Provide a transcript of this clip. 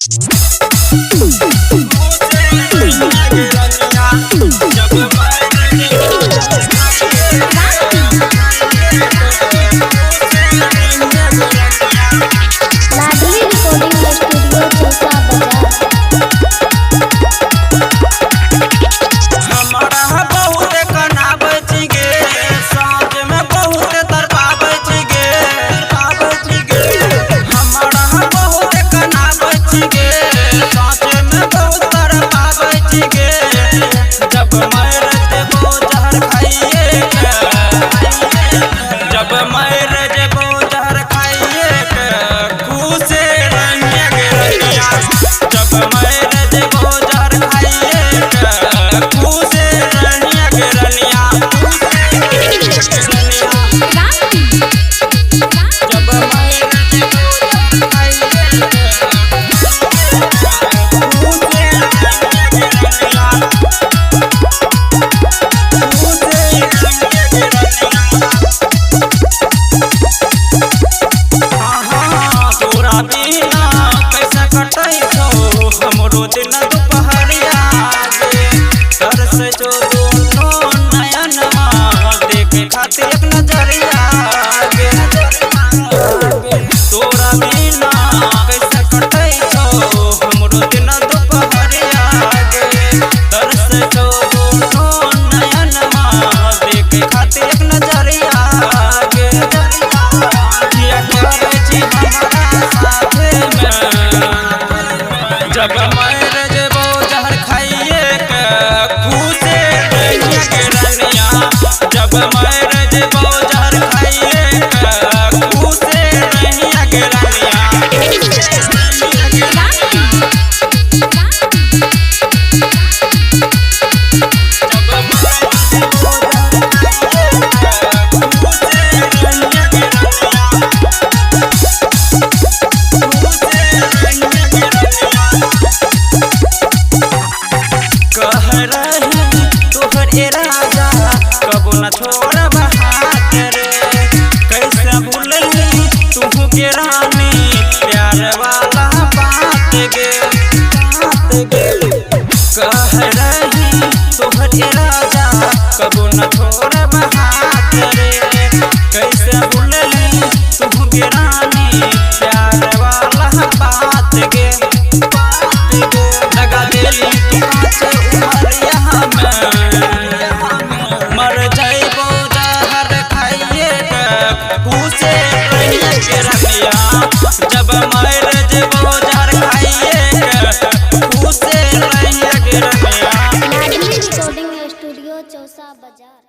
जब मर जेबो जहर खाइए के कूसे रहिया के रनिया। जब मर जेबो जहर खाइए के कूसे रहिया के रनिया। छोड़ब हाथ रे कैसे भूलली तू के रानी प्यार वाला बात गे कह रही तोहरे राजा कबो न छोड़ब हाथ रे कैसे भूलली तू के रानी प्यार वाला बात गे लगा देली तू कांच उमरिया में मर जाइबो जहर खाइए कूसे रहिया के रनिया। जब मर जेबो जहर खाइए कूसे रहिया के रनिया। रिकॉर्डिंग स्टूडियो चौसा बाजार।